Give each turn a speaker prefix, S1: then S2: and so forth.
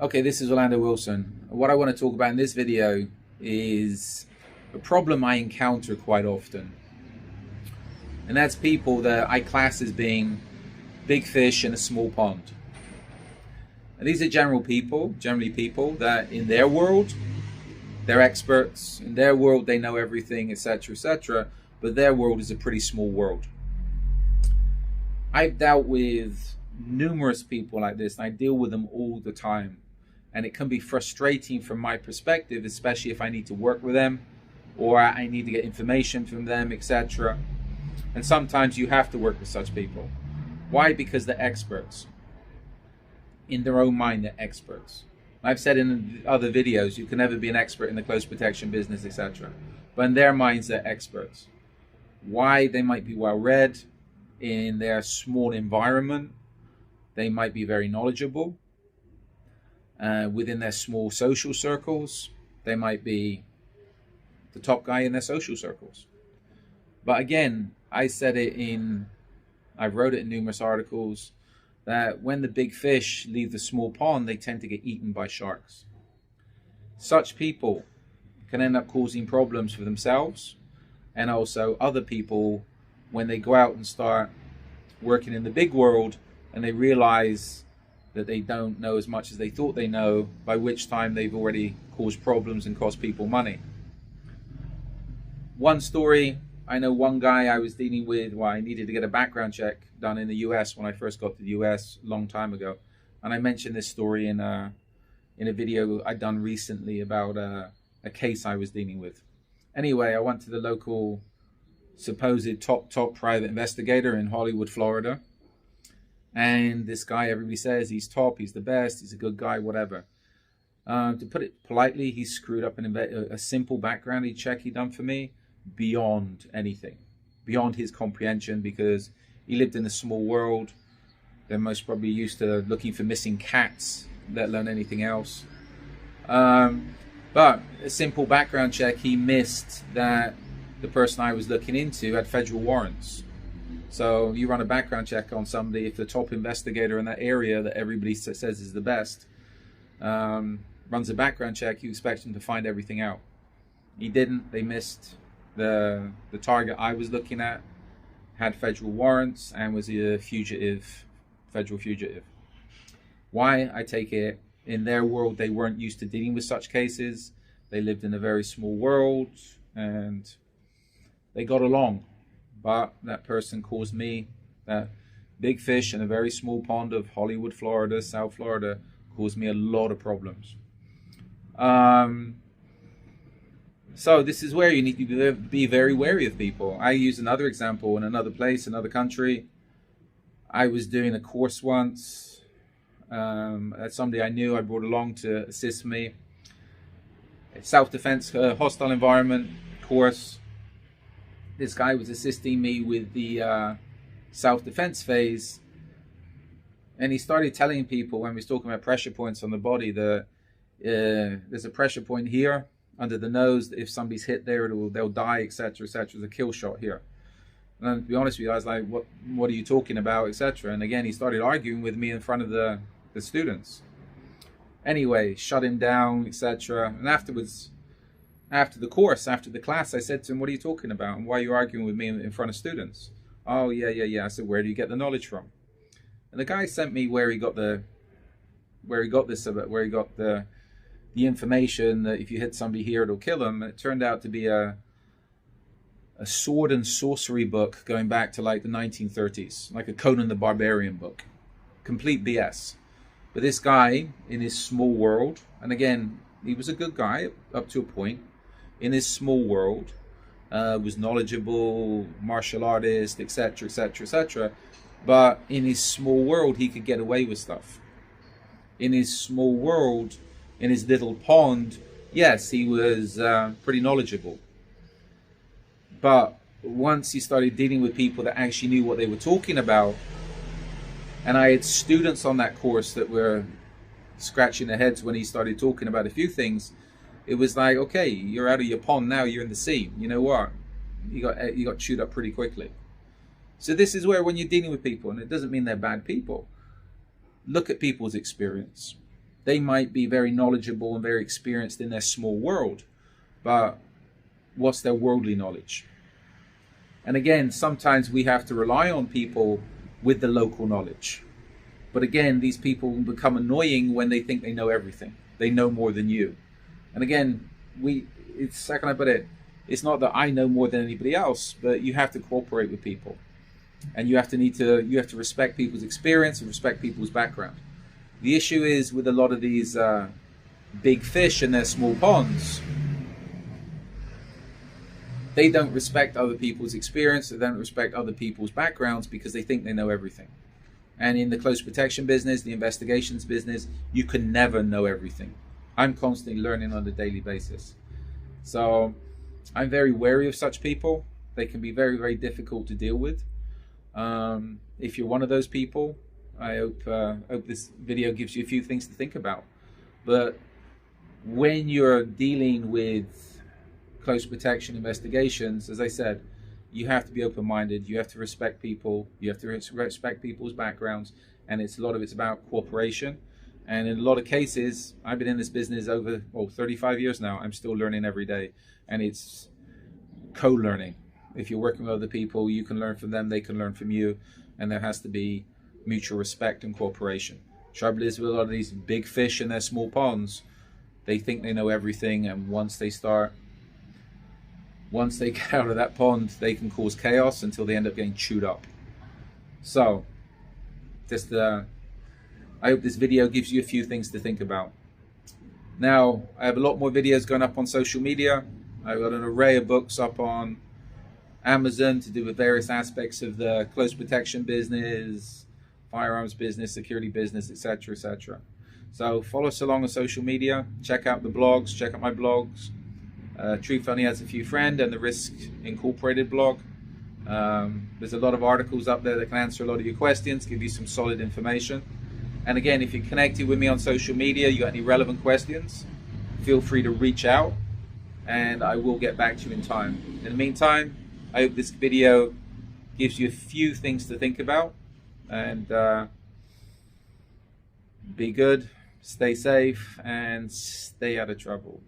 S1: Okay, this is Orlando Wilson. What I want to talk about in this video is a problem I encounter quite often. And that's people that I class as being big fish in a small pond. And these are generally people that in their world, they're experts. In their world, they know everything, etc., etc. But their world is a pretty small world. I've dealt with numerous people like this, and I deal with them all the time. And it can be frustrating from my perspective, especially if I need to work with them or I need to get information from them, etc. And sometimes you have to work with such people. Why? Because they're experts. In their own mind, they're experts. I've said in other videos, you can never be an expert in the close protection business, etc. But in their minds, they're experts. Why? They might be well read in their small environment. They might be very knowledgeable. Within their small social circles, they might be the top guy in their social circles. But again, I wrote it in numerous articles, that when the big fish leave the small pond, they tend to get eaten by sharks. Such people can end up causing problems for themselves and also other people when they go out and start working in the big world and they realize that they don't know as much as they thought they know, by which time they've already caused problems and cost people money. One story, I know one guy I was dealing with, I needed to get a background check done in the US when I first got to the US a long time ago. And I mentioned this story in a video I'd done recently about a case I was dealing with. Anyway, I went to the local supposed top private investigator in Hollywood, Florida. And this guy, everybody says he's top, he's the best, he's a good guy, whatever. To put it politely, he screwed up a simple background check he done for me beyond anything, beyond his comprehension, because he lived in a small world. They're most probably used to looking for missing cats, let alone anything else. But a simple background check, he missed that the person I was looking into had federal warrants. So you run a background check on somebody, if the top investigator in that area that everybody says is the best runs a background check, you expect him to find everything out. He didn't. They missed the target I was looking at, had federal warrants, and was a federal fugitive. Why? I take it in their world they weren't used to dealing with such cases. They lived in a very small world and they got along. But that person caused me, that big fish in a very small pond of Hollywood, Florida, South Florida, caused me a lot of problems. So this is where you need to be very wary of people. I use another example in another place, another country. I was doing a course once. That's somebody I knew I brought along to assist me. A self-defense, hostile environment course. This guy was assisting me with the self-defense phase, and he started telling people when we was talking about pressure points on the body that there's a pressure point here under the nose, that if somebody's hit there, they'll die, etc., etc. There's a kill shot here. And to be honest with you, I was like, what are you talking about, etc. And again, he started arguing with me in front of the students. Anyway, shut him down, etc. And afterwards, after the course, after the class, I said to him, what are you talking about? And why are you arguing with me in front of students? Oh, yeah. I said, where do you get the knowledge from? And the guy sent me where he got the information that if you hit somebody here, it'll kill them. And it turned out to be a sword and sorcery book going back to like the 1930s, like a Conan the Barbarian book. Complete BS. But this guy, in his small world, and again, he was a good guy up to a point, in his small world, was knowledgeable, martial artist, etc., etc., etc. But in his small world, he could get away with stuff. In his small world, in his little pond, yes, he was pretty knowledgeable. But once he started dealing with people that actually knew what they were talking about, and I had students on that course that were scratching their heads when he started talking about a few things, it was like, okay, you're out of your pond now, you're in the sea. You know what? You got chewed up pretty quickly. So this is where when you're dealing with people, and it doesn't mean they're bad people, look at people's experience. They might be very knowledgeable and very experienced in their small world, but what's their worldly knowledge? And again, sometimes we have to rely on people with the local knowledge. But again, these people become annoying when they think they know everything. They know more than you. And again, how can I put it? It's not that I know more than anybody else, but you have to cooperate with people. And you have to respect people's experience and respect people's background. The issue is with a lot of these big fish in their small ponds, they don't respect other people's experience, they don't respect other people's backgrounds because they think they know everything. And in the close protection business, the investigations business, you can never know everything. I'm constantly learning on a daily basis. So I'm very wary of such people. They can be very, very difficult to deal with. If you're one of those people, I hope this video gives you a few things to think about. But when you're dealing with close protection investigations, as I said, you have to be open-minded. You have to respect people. You have to respect people's backgrounds, and a lot of it's about cooperation. And in a lot of cases, I've been in this business over 35 years now. I'm still learning every day, and it's co-learning. If you're working with other people, you can learn from them, they can learn from you, and there has to be mutual respect and cooperation. Trouble is with a lot of these big fish in their small ponds, they think they know everything, and once they get out of that pond, they can cause chaos until they end up getting chewed up. So, I hope this video gives you a few things to think about. Now, I have a lot more videos going up on social media. I've got an array of books up on Amazon to do with various aspects of the close protection business, firearms business, security business, etc., etc. So follow us along on social media. Check out the blogs. Check out my blogs. Truth Only Has a Few Friend and the Risk Incorporated blog. There's a lot of articles up there that can answer a lot of your questions, give you some solid information. And again, if you're connected with me on social media, you got any relevant questions, feel free to reach out and I will get back to you in time. In the meantime, I hope this video gives you a few things to think about, and be good, stay safe, and stay out of trouble.